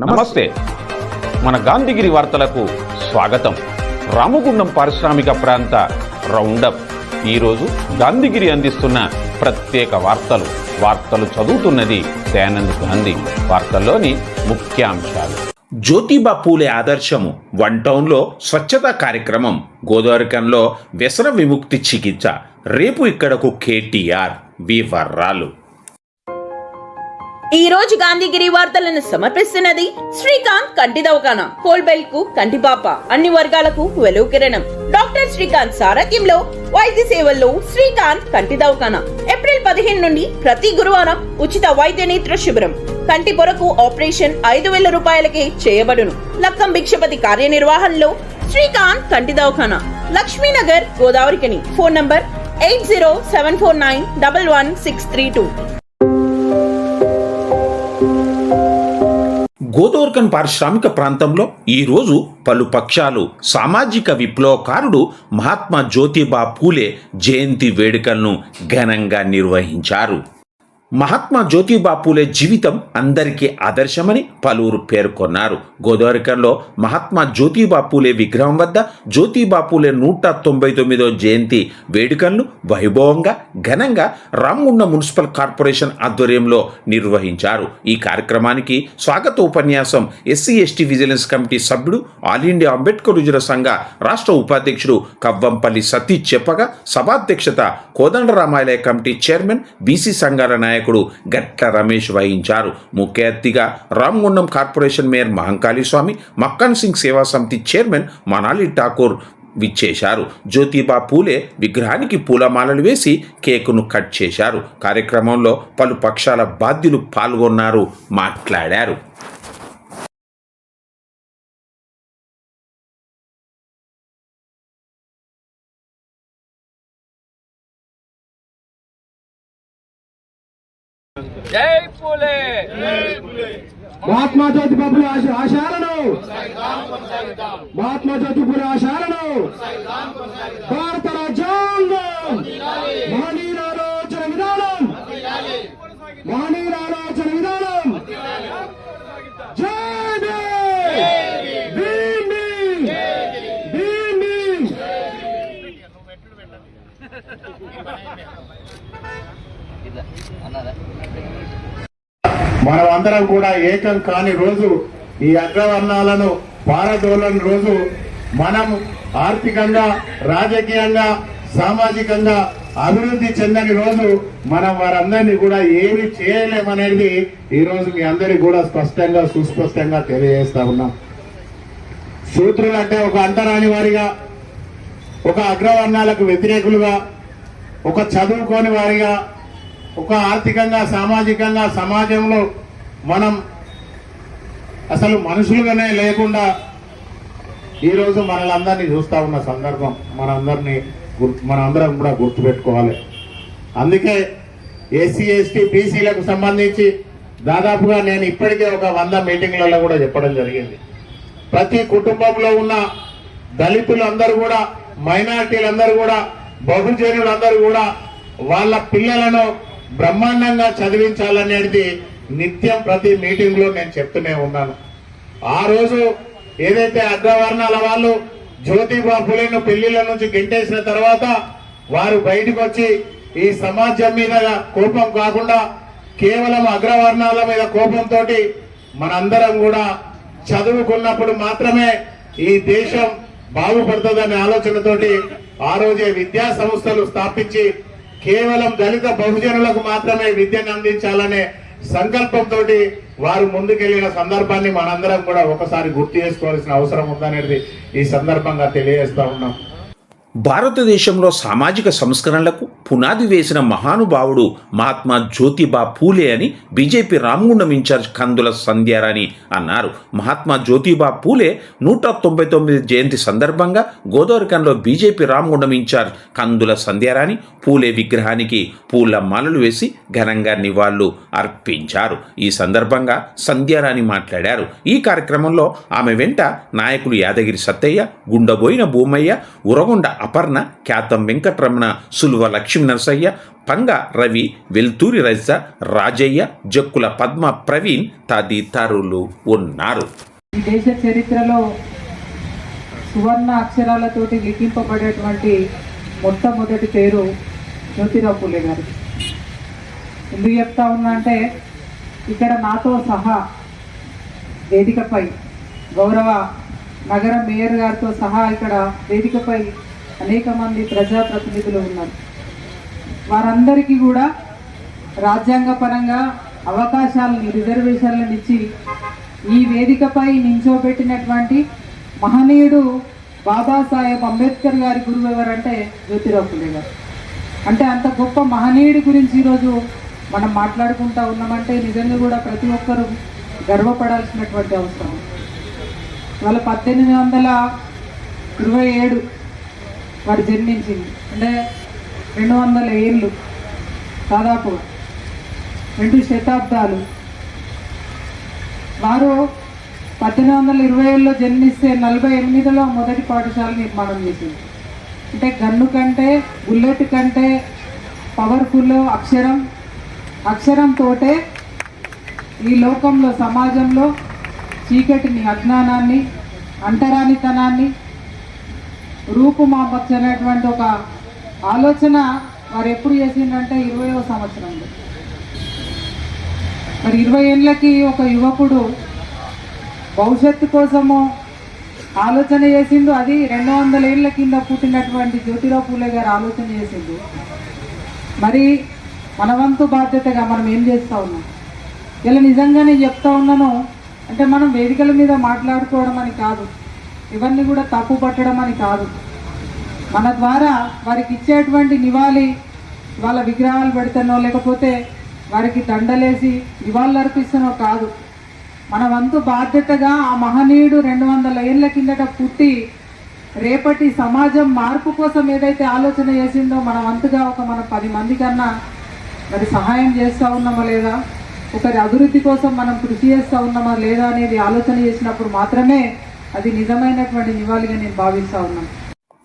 నమస్తే. మన గాంధీగిరి వార్తలకు స్వాగతం. రామగుండం పారిశ్రామిక ప్రాంత రౌండప్. ఈరోజు గాంధీగిరి అందిస్తున్న ప్రత్యేక వార్తలు చదువుతున్నది దయానంద్ గాంధీ. వార్తల్లోని ముఖ్యాంశాలు. జ్యోతిబా పూలే ఆదర్శము. వన్ టౌన్లో స్వచ్ఛతా కార్యక్రమం. గోదావరికంలో వ్యసన విముక్తి చికిత్స. రేపు ఇక్కడకు కేటీఆర్. వివరాలు. ఈ రోజు గాంధీగిరి వార్తలను సమర్పిస్తున్నది శ్రీకాంత్ కంటి దవాఖానా. కోల్బెల్ కు కంటిపాప. అన్ని వర్గాలకు వెలుగు కిరణం. డాక్టర్ శ్రీకాంత్ సారథ్యంలో వైద్య సేవల్లో శ్రీకాంత్ కంటి దవాఖానా. ఏప్రిల్ 15 నుండి ప్రతి గురువారం ఉచిత వైద్య నేత్ర శిబిరం. కంటి పొరకు ఆపరేషన్ 5,000 రూపాయలకే చేయబడును. లక్కం భిక్షపతి కార్యనిర్వహణలో శ్రీకాంత్ కంటి దవాఖానా. లక్ష్మీనగర్, గోదావరికని. Phone number 8074911632. గోదావరికన్ పారిశ్రామిక ప్రాంతంలో ఈరోజు పలు పక్షాలు సామాజిక విప్లవకారుడు మహాత్మా జ్యోతిబా పూలే జయంతి వేడుకలను ఘనంగా నిర్వహించారు. మహాత్మా జ్యోతిబా పూలే జీవితం అందరికీ ఆదర్శమని పలువురు పేర్కొన్నారు. గోదావరికంలో మహాత్మా జ్యోతిబా పూలే విగ్రహం వద్ద జ్యోతిబా పూలే 199వ జయంతి వేడుకలను వైభవంగా ఘనంగా రామగుండం మున్సిపల్ కార్పొరేషన్ ఆధ్వర్యంలో నిర్వహించారు. ఈ కార్యక్రమానికి స్వాగత ఉపన్యాసం ఎస్సీ ఎస్టీ విజిలెన్స్ కమిటీ సభ్యుడు, ఆల్ ఇండియా అంబేద్కర్ యువజన సంఘ రాష్ట్ర ఉపాధ్యక్షుడు కవ్వంపల్లి సతీష్ చెప్పగా, సభాధ్యక్షత కోదండరామాలయ కమిటీ చైర్మన్, బీసీ సంఘాల నాయకుడు గట్ల రమేష్ వహించారు. ముఖ్య అతిథిగా రామగుండం కార్పొరేషన్ మేయర్ మహంకాళి స్వామి, మక్కన్ సింగ్ సేవా సమితి చైర్మన్ మనాలి ఠాకూర్ విచ్చేశారు. జ్యోతిబా పూలే విగ్రహానికి పూలమాలలు వేసి కేకును కట్ చేశారు. కార్యక్రమంలో పలు పక్షాల బాధ్యులు పాల్గొన్నారు, మాట్లాడారు. జై పూలే. మహాత్మా జ్యోతిబా పూలే ఆశయాలను, మహాత్మా జ్యోతిబా పూలే ఆశయాలను భారత రాజ్యాంగం మహనీయుల ఆలోచన విధానం, మహనీయుల ఆలోచన విధానం. జై భీమ్, భీమ్ భీమ్, భీమ్ భీమ్. మనం అందరం కూడా ఏకం కాని రోజు, ఈ అగ్రవర్ణాలను పారదోలని రోజు, మనం ఆర్థికంగా, రాజకీయంగా, సామాజికంగా అభివృద్ధి చెందని రోజు, మనం వారందరినీ కూడా ఏమి చేయలేమనేది ఈ రోజు మీ అందరికీ కూడా స్పష్టంగా సుస్పష్టంగా తెలియజేస్తా ఉన్నాం. శూద్రులు అంటే ఒక అంటరాని వారిగా, ఒక అగ్రవర్ణాలకు వ్యతిరేకులుగా, ఒక చదువుకోని వారిగా, ఒక ఆర్థికంగా, సామాజికంగా సమాజంలో మనం అసలు మనుషులుగానే లేకుండా ఈరోజు మనలందరినీ చూస్తూ ఉన్న సందర్భం మనందరం కూడా గుర్తుపెట్టుకోవాలి. అందుకే ఎస్సీ ఎస్టీ బీసీలకు సంబంధించి దాదాపుగా నేను ఇప్పటికే ఒక 100 మీటింగ్లలో కూడా చెప్పడం జరిగింది. ప్రతి కుటుంబంలో ఉన్న దళితులందరూ కూడా, మైనార్టీలందరూ కూడా, బహుజనులందరూ కూడా వాళ్ళ పిల్లలను బ్రహ్మాండంగా చదివించాలనేది నిత్యం ప్రతి మీటింగ్ లో నేను చెప్తూనే ఉన్నాను. ఆ రోజు ఏదైతే అగ్రవర్ణాల వాళ్ళు జ్యోతిబా పూలేను పెళ్లిళ్ళ నుంచి గెంటేసిన తర్వాత వారు బయటకు వచ్చి ఈ సమాజం మీద కోపం కాకుండా కేవలం అగ్రవర్ణాల మీద కోపంతో మనందరం కూడా చదువుకున్నప్పుడు మాత్రమే ఈ దేశం బాగుపడుతుందనే ఆలోచనతోటి ఆ రోజే విద్యా సంస్థలు స్థాపించి కేవలం దళిత బహుజనులకు మాత్రమే విద్యను అందించాలనే సంకల్పంతో వారు ముందుకెళ్లిన సందర్భాన్ని మనందరం కూడా ఒకసారి గుర్తు చేసుకోవాల్సిన అవసరం ఉందనేది ఈ సందర్భంగా తెలియజేస్తా ఉన్నాం. భారతదేశంలో సామాజిక సంస్కరణలకు పునాది వేసిన మహానుభావుడు మహాత్మా జ్యోతిబా పూలే అని బీజేపీ రామగుండం ఇన్ఛార్జ్ కందుల సంధ్యారాణి అన్నారు. మహాత్మా జ్యోతిబా పూలే 199 జయంతి సందర్భంగా గోదావరికంలో బీజేపీ రామగుండం ఇన్ఛార్జ్ కందుల సంధ్యారాణి పూలే విగ్రహానికి పూల మాలలు వేసి ఘనంగా నివాళులు అర్పించారు. ఈ సందర్భంగా సంధ్యారాణి మాట్లాడారు. ఈ కార్యక్రమంలో ఆమె వెంట నాయకులు యాదగిరి సత్తయ్య, గుండబోయిన భూమయ్య, ఉరగొండ అపర్ణ, ఖ్యాతం వెంకటరమణ, సులువ లక్ష్మీ నరసయ్య, పంగ రవి, వెల్తూరి రజ, రాజయ్య, జక్కుల పద్మ ప్రవీణ్ తదితరులు ఉన్నారు. ఈ దేశ చరిత్రలో సువర్ణ అక్షరాలతోటి లిఖింపబడేటువంటి మొట్టమొదటి పేరు జ్యోతిరావు పూలే గారు. ఎందుకు చెప్తా ఉన్నా అంటే ఇక్కడ నాతో సహా వేదికపై గౌరవ నగర మేయర్ గారితో సహా ఇక్కడ వేదికపై అనేక మంది ప్రజాప్రతినిధులు ఉన్నారు. వారందరికీ కూడా రాజ్యాంగపరంగా అవకాశాలని, రిజర్వేషన్లను ఇచ్చి ఈ వేదికపై నించోబెట్టినటువంటి మహనీయుడు బాబాసాహెబ్ అంబేద్కర్ గారి గురువు ఎవరంటే జ్యోతిరావు పూలే గారు. అంటే అంత గొప్ప మహనీయుడి గురించి ఈరోజు మనం మాట్లాడుకుంటా ఉన్నామంటే నిజంగా కూడా ప్రతి ఒక్కరూ గర్వపడాల్సినటువంటి అవసరం. వాళ్ళ 1827 వారు జన్మించింది. అంటే 200 ఏళ్ళు, దాదాపు 2 శతాబ్దాలు. వారు 1827లో జన్మిస్తే 48లో మొదటి పాఠశాల నిర్మాణం చేసింది. అంటే గన్ను కంటే, బుల్లెట్ కంటే పవర్ఫుల్ అక్షరంతోటే ఈ లోకంలో, సమాజంలో చీకటిని, అజ్ఞానాన్ని, అంటరానితనాన్ని రూపుమాపచ్చనేటువంటి ఒక ఆలోచన వారు ఎప్పుడు చేసిందంటే 20వ సంవత్సరంలో. మరి 20 ఏళ్ళకి ఒక యువకుడు భవిష్యత్తు కోసము ఆలోచన చేసిండు. అది 200 ఏళ్ళ కింద పుట్టినటువంటి జ్యోతిరావు పూలే గారు ఆలోచన చేసిండు. మరి మన వంతు బాధ్యతగా మనం ఏం చేస్తూ ఉన్నాం? ఇలా నిజంగా నేను చెప్తా ఉన్నాను అంటే మనం వేదికల మీద మాట్లాడుకోవడం అని కాదు, ఇవన్నీ కూడా తప్పు పట్టడం అని కాదు. మన ద్వారా వారికి ఇచ్చేటువంటి నివాళి, వాళ్ళ విగ్రహాలు పెడతానో లేకపోతే వారికి దండలేసి నివాళులు అర్పిస్తానో కాదు. మన వంతు బాధ్యతగా ఆ మహనీయుడు 200 ఏళ్ళ కిందట పుట్టి రేపటి సమాజం మార్పు కోసం ఏదైతే ఆలోచన చేసిందో మన వంతుగా మన 10 మంది కన్నా మరి సహాయం చేస్తూ ఉన్నామా లేదా, ఒకరి అభివృద్ధి కోసం మనం కృషి చేస్తూ ఉన్నామా లేదా అనేది ఆలోచన చేసినప్పుడు మాత్రమే అది నిజమైనటువంటి నివాళిగా నేను భావిస్తూ ఉన్నాను.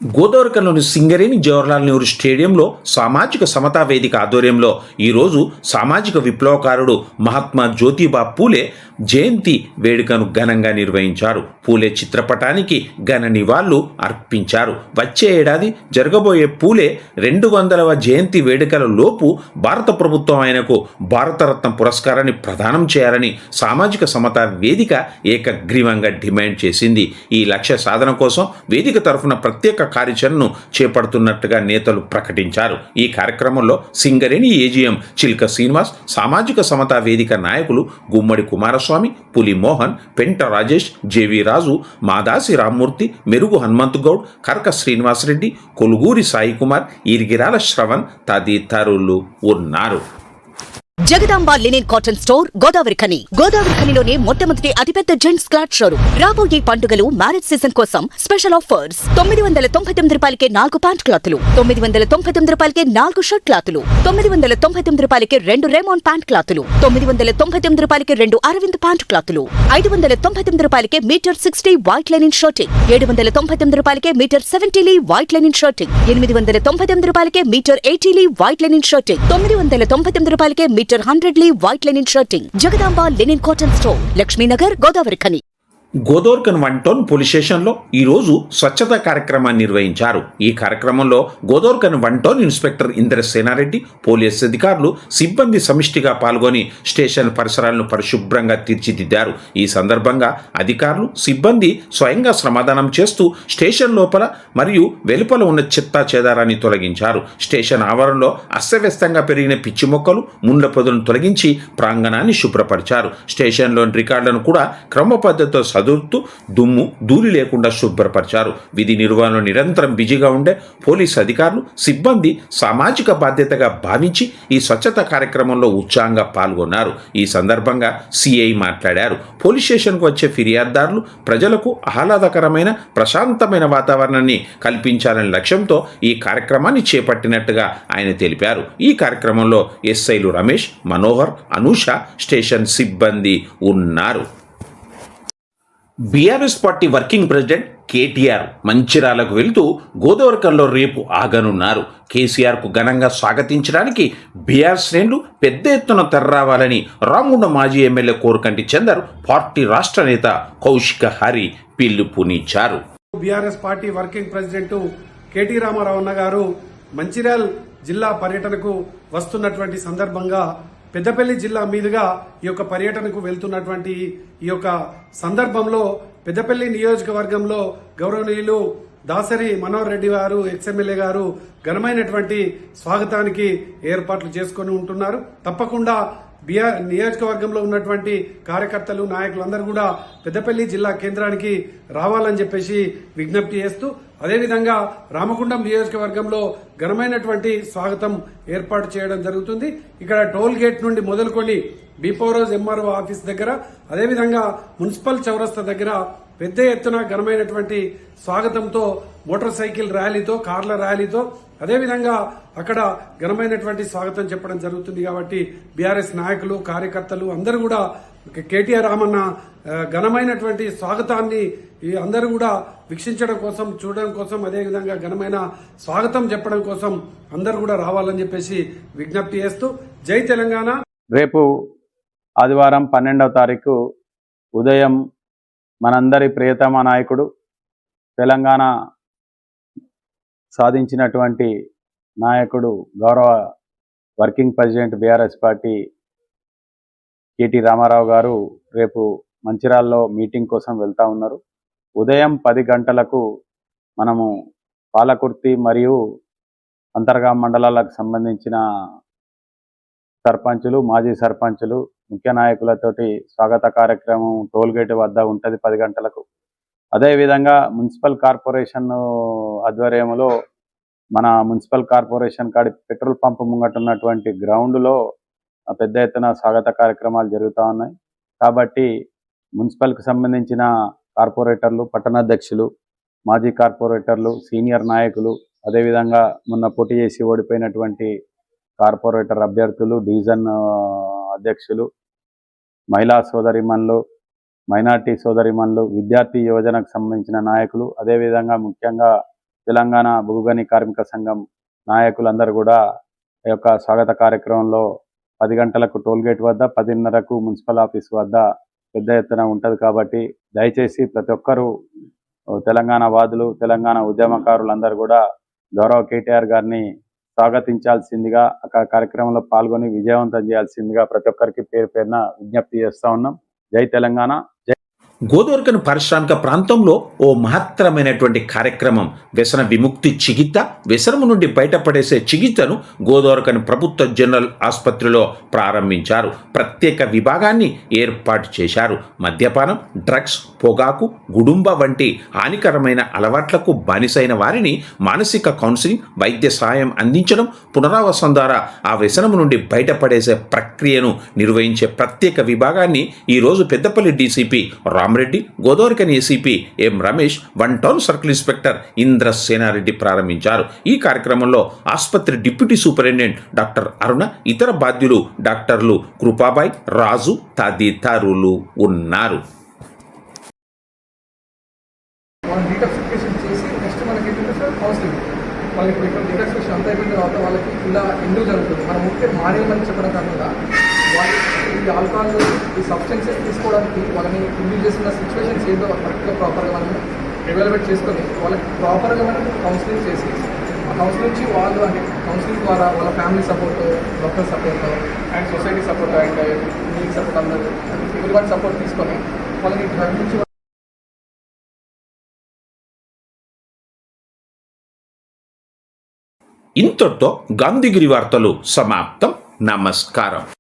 గోదావరికలోని సింగరేణి జవహర్లాల్ నెహ్రూ స్టేడియంలో సామాజిక సమతా వేదిక ఆధ్వర్యంలో ఈరోజు సామాజిక విప్లవకారుడు మహాత్మా జ్యోతిబా పూలే జయంతి వేడుకను ఘనంగా నిర్వహించారు. పూలే చిత్రపటానికి ఘన నివాళులు అర్పించారు. వచ్చే ఏడాది జరగబోయే పూలే 200వ జయంతి వేడుకల లోపు భారత ప్రభుత్వం ఆయనకు భారతరత్న పురస్కారాన్ని ప్రదానం చేయాలని సామాజిక సమతా వేదిక ఏకగ్రీవంగా డిమాండ్ చేసింది. ఈ లక్ష్య సాధన కోసం వేదిక తరఫున ప్రత్యేక కార్యాచరణను చేపడుతున్నట్టుగా నేతలు ప్రకటించారు. ఈ కార్యక్రమంలో సింగరేణి ఏజీఎం చిల్క శ్రీనివాస్, సామాజిక సమతా వేదిక నాయకులు గుమ్మడి కుమారస్వామి, పులి మోహన్, పెంట రాజేష్, జేవి రాజు, మాదాసి రామ్మూర్తి, మెరుగు హనుమంతు గౌడ్, కర్క శ్రీనివాసరెడ్డి, కొలుగూరి సాయి కుమార్, ఇరిగిరాల శ్రవణ్ తదితరులు ఉన్నారు. జగదాంబ లినెన్ కాటన్ స్టోర్ గోదావరిఖనిలోనే మొట్టమొదటి అతిపెద్ద జెంట్స్ క్లాత్ షోరూమ్. రాబోయే పండుగలు, మ్యారేజ్ సీజన్ కోసం స్పెషల్ ఆఫర్స్. 999 రూపాయలకే 4 ప్యాంట్ క్లాతులు, 999 రూపాయలకే 4 షర్ట్ క్లాతులు, 999 రూపాయలకే 2 రేమాన్ ప్యాంట్ క్లాతులు, 999 రూపాయలకే 2 అరవింద్ ప్యాంట్ క్లాతులు, 599 రూపాయలకే మీటర్ 60 వైట్ లెనిన్ షర్టింగ్, 799 రూపాయలకే metre 70 lea white linen shirting, 899 రూపాయలకే metre 80 lea white linen shirting, 999 రూపాయలకే metre 100 lea white linen shirting. Jagadamba linen cotton store, Lakshminagar, Godavarikhani. Godavarikhani 1 town police స్టేషన్లో ఈరోజు స్వచ్ఛత కార్యక్రమాన్ని నిర్వహించారు. ఈ కార్యక్రమంలో Godavarikhani 1 town inspector Indra Senareddy, police అధికారులు, సిబ్బంది సమిష్టిగా పాల్గొని స్టేషన్ పరిసరాలను పరిశుభ్రంగా తీర్చిదిద్దారు. ఈ సందర్భంగా అధికారులు, సిబ్బంది స్వయంగా శ్రమదానం చేస్తూ స్టేషన్ లోపల మరియు వెలుపల ఉన్న చెత్తా చెదారాన్ని తొలగించారు. స్టేషన్ ఆవరణలో అస్తవ్యస్తంగా పెరిగిన పిచ్చి మొక్కలు, ముండ్ల పొదలను తొలగించి ప్రాంగణాన్ని శుభ్రపరిచారు. స్టేషన్లోని రికార్డులను కూడా క్రమ పద్ధతితో చదువుతూ దుమ్ము ధూళి లేకుండా శుభ్రపరిచారు. విధి నిర్వహణలో నిరంతరం బిజీగా ఉండే పోలీసు అధికారులు, సిబ్బంది సామాజిక బాధ్యతగా భావించి ఈ స్వచ్ఛత కార్యక్రమంలో ఉత్సాహంగా పాల్గొన్నారు. ఈ సందర్భంగా సిఐ మాట్లాడారు. పోలీస్ స్టేషన్కు వచ్చే ఫిర్యాదుదారులు ప్రజలకు ఆహ్లాదకరమైన ప్రశాంతమైన వాతావరణాన్ని కల్పించాలనే లక్ష్యంతో ఈ కార్యక్రమాన్ని చేపట్టినట్టుగా ఆయన తెలిపారు. ఈ కార్యక్రమంలో ఎస్ఐలు రమేష్, మనోహర్, అనూష, స్టేషన్ సిబ్బంది ఉన్నారు. BRS party working president KTR మంచిర్యాలకు వెళ్తూ గోదావరికల్లో రేపు ఆగనున్నారు. కేసీఆర్కు ఘనంగా స్వాగతించడానికి బీఆర్ శ్రేణులు పెద్ద ఎత్తున తరరావాలని రామగుండం మాజీ ఎమ్మెల్యే కోరకంటి చందర్ పార్టీ రాష్ట్ర నేత కౌశిక హరి పిలుపునిచ్చారు. BRS party working president KT Rama Rao అన్న గారు మంచిర్యాల జిల్లా పర్యటనకు వస్తున్నటువంటి సందర్భంగా పెద్దపల్లి జిల్లా మీదుగా ఈ యొక్క పర్యటనకు వెళ్తున్నటువంటి ఈ యొక్క సందర్భంలో పెద్దపల్లి నియోజకవర్గంలో గౌరవనీయులు దాసరి మనోహర్ రెడ్డి గారు ఎక్స్ఎమ్మెల్యే గారు ఘనమైనటువంటి స్వాగతానికి ఏర్పాట్లు చేసుకుని ఉంటున్నారు. తప్పకుండా నియోజకవర్గంలో ఉన్నటువంటి కార్యకర్తలు నాయకులందరూ కూడా పెద్దపల్లి జిల్లా కేంద్రానికి రావాలని చెప్పేసి విజ్ఞప్తి చేస్తూ, అదేవిధంగా రామగుండం నియోజకవర్గంలో ఘనమైనటువంటి స్వాగతం ఏర్పాటు చేయడం జరుగుతుంది. ఇక్కడ టోల్ గేట్ నుండి మొదలుకొని బీపోరోజ్ ఎంఆర్ఓ ఆఫీస్ దగ్గర, అదేవిధంగా మున్సిపల్ చౌరస్తా దగ్గర పెద్ద ఎత్తున ఘనమైనటువంటి స్వాగతంతో మోటార్ సైకిల్ ర్యాలీతో, కార్ల ర్యాలీతో, అదేవిధంగా అక్కడ ఘనమైనటువంటి స్వాగతం చెప్పడం జరుగుతుంది. కాబట్టి బీఆర్ఎస్ నాయకులు, కార్యకర్తలు అందరూ కూడా కేటీఆర్ రామన్న ఘనమైనటువంటి స్వాగతాన్ని అందరూ కూడా వీక్షించడం కోసం, చూడడం కోసం, అదేవిధంగా ఘనమైన స్వాగతం చెప్పడం కోసం అందరూ కూడా రావాలని చెప్పేసి విజ్ఞప్తి చేస్తూ జై తెలంగాణ. రేపు ఆదివారం 12వ తారీఖు ఉదయం మనందరి ప్రియతమ నాయకుడు, తెలంగాణ సాధించినటువంటి నాయకుడు, గౌరవ working president BRS party KT Rama Rao గారు రేపు మంచిర్యాలలో మీటింగ్ కోసం వెళ్తా ఉన్నారు. ఉదయం 10 గంటలకు మనము పాలకుర్తి మరియు అంతర్గాం మండలాలకు సంబంధించిన సర్పంచులు, మాజీ సర్పంచులు, ముఖ్య నాయకులతోటి స్వాగత కార్యక్రమం టోల్గేట్ వద్ద ఉంటుంది 10 గంటలకు. అదేవిధంగా మున్సిపల్ కార్పొరేషన్ ఆధ్వర్యంలో మన మున్సిపల్ కార్పొరేషన్ కాడి పెట్రోల్ పంప్ ముంగట ఉన్నటువంటి గ్రౌండ్లో పెద్ద ఎత్తున స్వాగత కార్యక్రమాలు జరుగుతూ ఉన్నాయి. కాబట్టి మున్సిపల్కి సంబంధించిన కార్పొరేటర్లు, పట్టణాధ్యక్షులు, మాజీ కార్పొరేటర్లు, సీనియర్ నాయకులు, అదేవిధంగా మొన్న పోటీ చేసి ఓడిపోయినటువంటి కార్పొరేటర్ అభ్యర్థులు, డివిజన్ అధ్యక్షులు, మహిళా సోదరిమణులు, మైనార్టీ సోదరిమణులు, విద్యార్థి యువజనకు సంబంధించిన నాయకులు, అదేవిధంగా ముఖ్యంగా తెలంగాణ భూగని కార్మిక సంఘం నాయకులందరూ కూడా ఈ యొక్క స్వాగత కార్యక్రమంలో 10 గంటలకు టోల్గేట్ వద్ద, 10:30కు మున్సిపల్ ఆఫీస్ వద్ద పెద్ద ఎత్తున ఉంటుంది. కాబట్టి దయచేసి ప్రతి ఒక్కరూ తెలంగాణ వాదులు, తెలంగాణ ఉద్యమకారులందరూ కూడా గౌరవ కేటీఆర్ గారిని స్వాగతించాల్సిందిగా, ఆ కార్యక్రమంలో పాల్గొని విజయవంతం చేయాల్సిందిగా ప్రతి ఒక్కరికి పేరు పేరున విజ్ఞప్తి చేస్తూ ఉన్నాం. జై తెలంగాణ. గోదావరికని పారిశ్రామిక ప్రాంతంలో ఓ మహత్తరమైనటువంటి కార్యక్రమం వ్యసన విముక్తి చికిత్స. వ్యసనము నుండి బయటపడేసే చికిత్సను గోదావరికని ప్రభుత్వ జనరల్ ఆసుపత్రిలో ప్రారంభించారు. ప్రత్యేక విభాగాన్ని ఏర్పాటు చేశారు. మద్యపానం, డ్రగ్స్, పొగాకు, గుడుంబ వంటి హానికరమైన అలవాట్లకు బానిసైన వారిని మానసిక కౌన్సిలింగ్, వైద్య సహాయం అందించడం, పునరావాసం ద్వారా ఆ వ్యసనము నుండి బయటపడేసే ప్రక్రియను నిర్వహించే ప్రత్యేక విభాగాన్ని ఈరోజు Peddapalli DCP Rama Reddy, Godavarikhani ACP M Ramesh, 1 town circle inspector Indrasena Reddy ప్రారంభించారు. ఈ కార్యక్రమంలో ఆసుపత్రి డిప్యూటీ సూపరింటెండెంట్ డాక్టర్ అరుణ, ఇతర బాధ్యులు డాక్టర్లు కృపాబాయ్, రాజు తదితరులు ఉన్నారు. వాళ్ళకి డిటాక్సిఫికేషన్ అంతా అయిపోయిన తర్వాత వాళ్ళకి ఇలా ఎందుకు జరుగుతుంది, మనం ముఖ్య మానేయమని చెప్పడం కాకుండా వాళ్ళు ఈ ఆల్కహాల్, ఈ సబ్స్టెన్సెస్ తీసుకోవడానికి వాళ్ళని ఇండ్యూస్ చేసిన సిచ్యువేషన్స్ ఏదో కరెక్ట్గా ప్రాపర్గా మనం ఎవాల్యుయేట్ చేసుకొని వాళ్ళకి ప్రాపర్గా మనం కౌన్సిలింగ్ చేసి, ఆ కౌన్సిలింగ్ నుంచి వాళ్ళు అంటే కౌన్సిలింగ్ ద్వారా వాళ్ళ family support, doctor support and society support and me support అందరూ ఎవరి సపోర్ట్ తీసుకొని వాళ్ళని డ్రగ్ నుంచి ఇంతటితో గాంధీగిరి వార్తలు సమాప్తం. నమస్కారం.